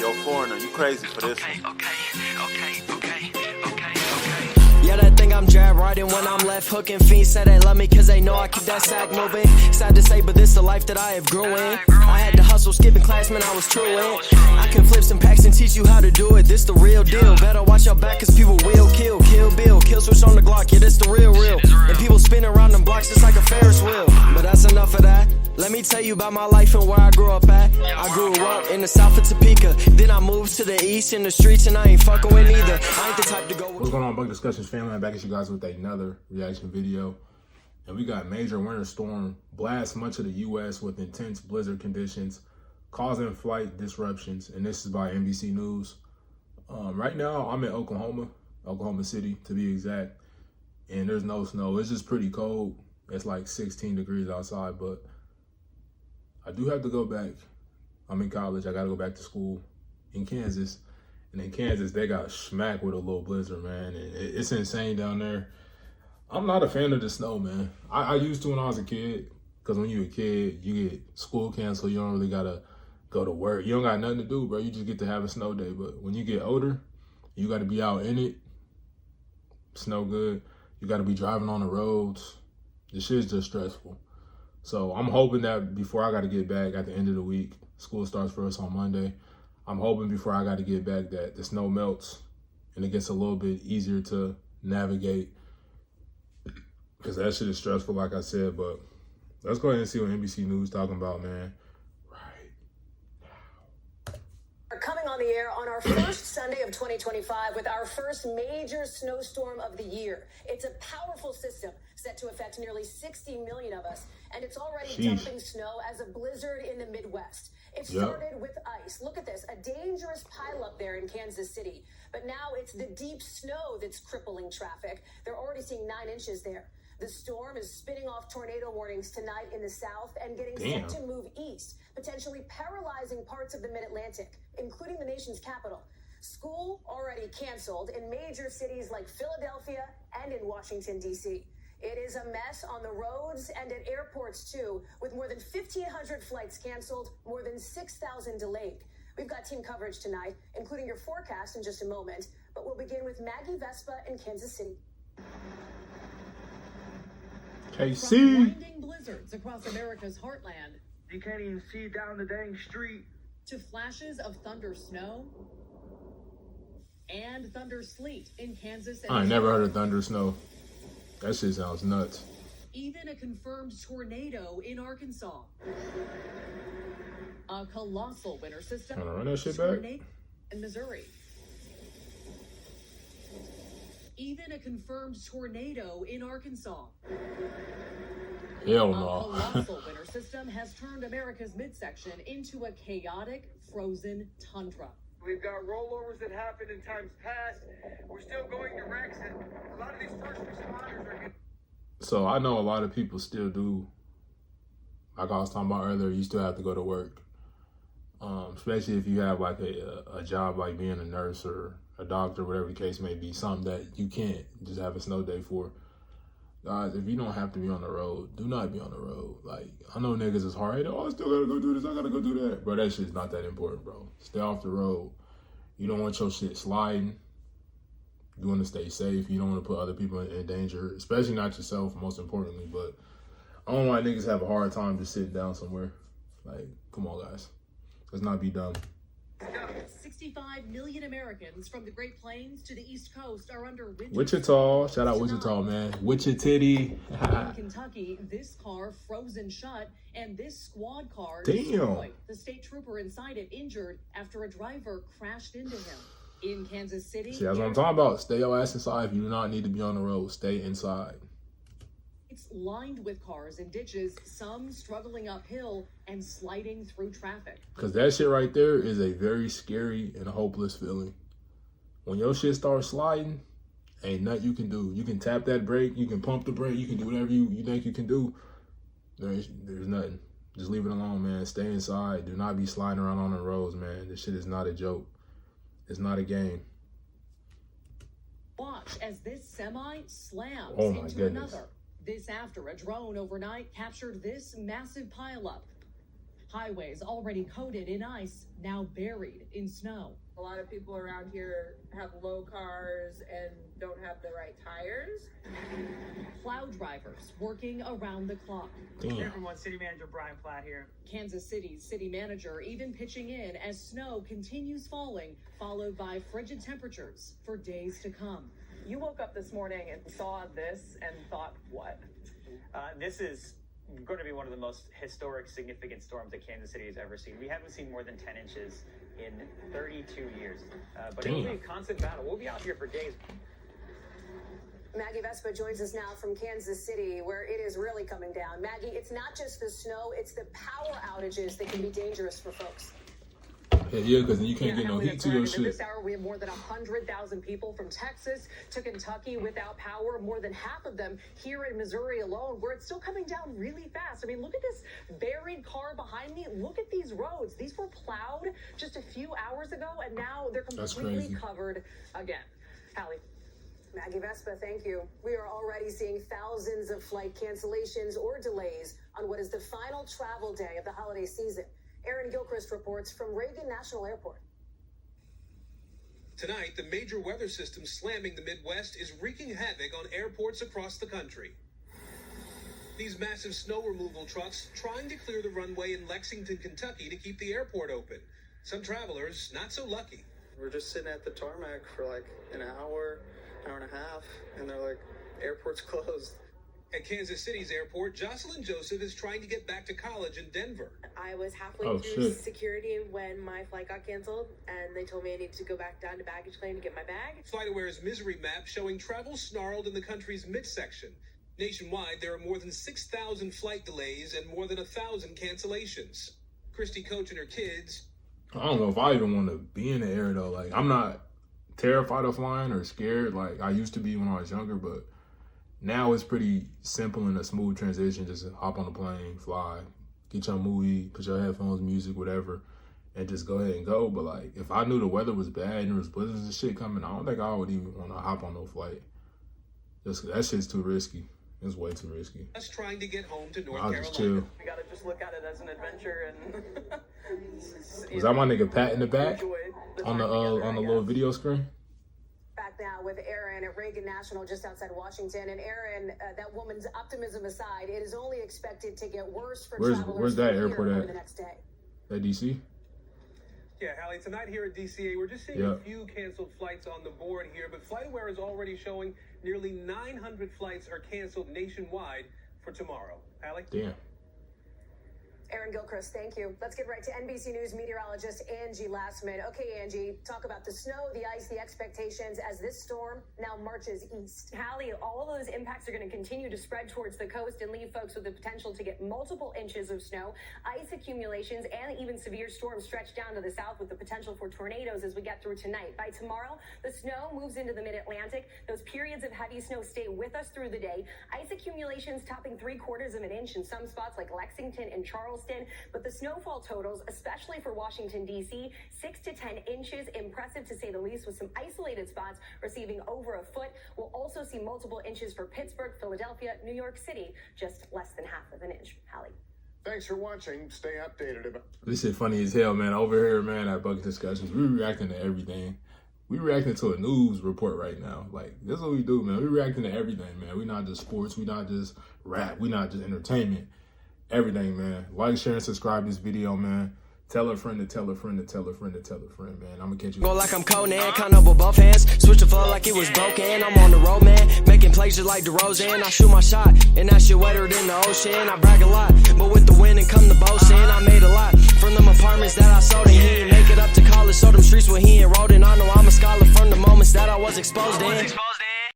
you're a foreigner. You crazy for this one. Yeah, they think I'm jab riding when I'm left hooking. Fiends say they love me cause they know I keep that sack moving. Sad to say, but this the life that I have grew in. I had to hustle, skipping class, man, I was true in. I can flip some packs and teach you how to do it. This the real deal. Better watch your back cause people will kill. Kill Bill, kill switch on the Glock. Yeah, this the real. And people spin around them blocks just like a Ferris wheel. But that's enough of that. Let me tell you about my life and where I grew up at. I grew up in the south of Topeka. Then I moved to the east in the streets and I ain't fucking with neither. I ain't the type to go with. What's going on, Bug Discussions family? I'm back at you guys with another reaction video. And we got major winter storm blast much of the U.S. with intense blizzard conditions, causing flight disruptions. And this is by NBC News. Right now, I'm in Oklahoma City to be exact. And there's no snow. It's just pretty cold. It's like 16 degrees outside, but I do have to go back. I'm in college. I got to go back to school in Kansas. And in Kansas, they got smacked with a little blizzard, man. And it's insane down there. I'm not a fan of the snow, man. I used to when I was a kid, because when you're a kid, you get school canceled. You don't really got to go to work. You don't got nothing to do, bro. You just get to have a snow day. But when you get older, you got to be out in it. Snow good. You got to be driving on the roads. This shit's just stressful. So I'm hoping that before I got to get back at the end of the week, school starts for us on Monday. I'm hoping before I got to get back that the snow melts and it gets a little bit easier to navigate, because that shit is stressful, like I said. But let's go ahead and see what NBC News talking about, man. We're coming on the air on our first Sunday of 2025 with our first major snowstorm of the year. It's a powerful system set to affect nearly 60 million of us, and it's already dumping snow as a blizzard in the Midwest. It started with ice. Look at this, a dangerous pileup there in Kansas City. But now it's the deep snow that's crippling traffic. They're already seeing 9 inches there. The storm is spinning off tornado warnings tonight in the south and getting set to move east, potentially paralyzing parts of the mid-Atlantic, including the nation's capital. School already canceled in major cities like Philadelphia and in Washington, D.C. It is a mess on the roads and at airports, too, with more than 1,500 flights canceled, more than 6,000 delayed. We've got team coverage tonight, including your forecast in just a moment, but we'll begin with Maggie Vespa in Kansas City. KC. From blinding blizzards across America's heartland, you can't even see down the dang street, to flashes of thunder snow and thunder sleet in Kansas. I ain't never heard of thunder snow. That shit sounds nuts. Even a confirmed tornado in Arkansas. A colossal winter system. Wanna run that shit back? In Missouri. Even a confirmed tornado in Arkansas. Hell A no. colossal winter system has turned America's midsection into a chaotic, frozen tundra. we've got rollovers that happened in times past. We're still going to wrecks, and a lot of these first responders are getting... So I know a lot of people still do, like I was talking about earlier, you still have to go to work. Especially if you have like a job like being a nurse or a doctor, whatever the case may be, something that you can't just have a snow day for. Guys, if you don't have to be on the road, do not be on the road. Like, I know niggas is hard. Oh, I still gotta go do this, I gotta go do that. Bro, that shit's not that important, bro. Stay off the road. You don't want your shit sliding. You want to stay safe. You don't want to put other people in danger, especially not yourself, most importantly. But I don't know why niggas have a hard time just sitting down somewhere. Like, come on, guys. Let's not be dumb. 65 million Americans from the Great Plains to the East Coast are under winter. Wichita, shout out Wichita, man. Wichita. In Kentucky, this car frozen shut and this squad car destroyed. The state trooper inside it injured after a driver crashed into him. In Kansas City, See, that's what I'm talking about. Stay your ass inside. If you do not need to be on the road, stay inside. it's lined with cars and ditches, some struggling uphill and sliding through traffic. Because that shit right there is a very scary and hopeless feeling. When your shit starts sliding, ain't nothing you can do. You can tap that brake, you can pump the brake, you can do whatever you think you can do. There's nothing. Just leave it alone, man. Stay inside. Do not be sliding around on the roads, man. This shit is not a joke. It's not a game. Watch as this semi slams Oh my into goodness. another. This after a drone overnight captured this massive pileup. Highways already coated in ice, now buried in snow. A lot of people around here have low cars and don't have the right tires. Plow drivers working around the clock. Damn. Hey everyone, City Manager Brian Platt here. Kansas City's city manager even pitching in as snow continues falling, followed by frigid temperatures for days to come. You woke up this morning and saw this and thought what? This is going to be one of the most historic, significant storms that Kansas City has ever seen. We haven't seen more than 10 inches in 32 years. But it'll be a constant battle. We'll be out here for days. Maggie Vespa joins us now from Kansas City, where it is really coming down. Maggie, it's not just the snow, it's the power outages that can be dangerous for folks. Yeah, because then you can't get no heat to your In shit. this hour, we have more than 100,000 people from Texas to Kentucky without power, more than half of them here in Missouri alone, where it's still coming down really fast. I mean, look at this buried car behind me. Look at these roads. These were plowed just a few hours ago, and now they're completely covered again. Hallie. Maggie Vespa, thank you. We are already seeing thousands of flight cancellations or delays on what is the final travel day of the holiday season. Aaron Gilchrist reports from Reagan National Airport. Tonight, the major weather system slamming the Midwest is wreaking havoc on airports across the country. These massive snow removal trucks trying to clear the runway in Lexington, Kentucky to keep the airport open. Some travelers not so lucky. We're just sitting at the tarmac for like an hour and a half, and they're like, airport's closed. At Kansas City's airport, Jocelyn Joseph is trying to get back to college in Denver. I was halfway through security when my flight got canceled, and they told me I needed to go back down to baggage claim to get my bag. FlightAware's misery map showing travel snarled in the country's midsection. Nationwide, there are more than 6,000 flight delays and more than 1,000 cancellations. Christy Coach and her kids. I don't know if I even want to be in the air though. Like, I'm not terrified of flying or scared like I used to be when I was younger, but now it's pretty simple and a smooth transition. Just hop on a plane, fly, get your movie, put your headphones, music, whatever, and just go ahead and go. But like, if I knew the weather was bad and there was blizzards and shit coming, I don't think I would even want to hop on no flight. Just that shit's too risky. It's way too risky. Us trying to get home to North I'll Carolina. just chill. We gotta just look at it as an adventure and. Was that my nigga Pat in the back on the little video screen? Back now with Aaron at Reagan National just outside Washington. And Aaron, that woman's optimism aside, it is only expected to get worse for travelers. Where's that airport over at? The next day. That DC? Yeah, Hallie, tonight here at DCA, we're just seeing a few canceled flights on the board here, but FlightAware is already showing nearly 900 flights are canceled nationwide for tomorrow. Hallie? Damn. Aaron Gilchrist, thank you. Let's get right to NBC News meteorologist Angie Lastman. Okay, Angie, talk about the snow, the ice, the expectations as this storm now marches east. Hallie, all of those impacts are going to continue to spread towards the coast and leave folks with the potential to get multiple inches of snow, ice accumulations, and even severe storms stretched down to the south with the potential for tornadoes as we get through tonight. By tomorrow, the snow moves into the mid-Atlantic. Those periods of heavy snow stay with us through the day. Ice accumulations topping 3/4 of an inch in some spots like Lexington and Charleston. But the snowfall totals, especially for Washington, D.C., 6 to 10 inches, impressive to say the least, with some isolated spots receiving over a foot. We'll also see multiple inches for Pittsburgh, Philadelphia, New York City, just less than half of an inch. Hallie. Thanks for watching. Stay updated. This shit funny as hell, man. Over here, man, at Bucket Discussions, we reacting to everything. We reacting to a news report right now. Like, this is what we do, man. We reacting to everything, man. We not just sports. We not just rap. We not just entertainment. Everything, man. Like, share, and subscribe this video, man. Tell a friend to tell a friend to tell a friend to tell a friend, man. I'm gonna catch you. Go like I'm Conan, kind of with both hands. Switch the flow like it was broken. I'm on the road, man. Making plays just like DeRozan. I shoot my shot, and that shit wetter than the ocean. I brag a lot, but with the wind and come the boasting. I made a lot from them apartments that I sold, and he didn't make it up to college. So them streets where he enrolled in. I know I'm a scholar from the moments that I was exposed in.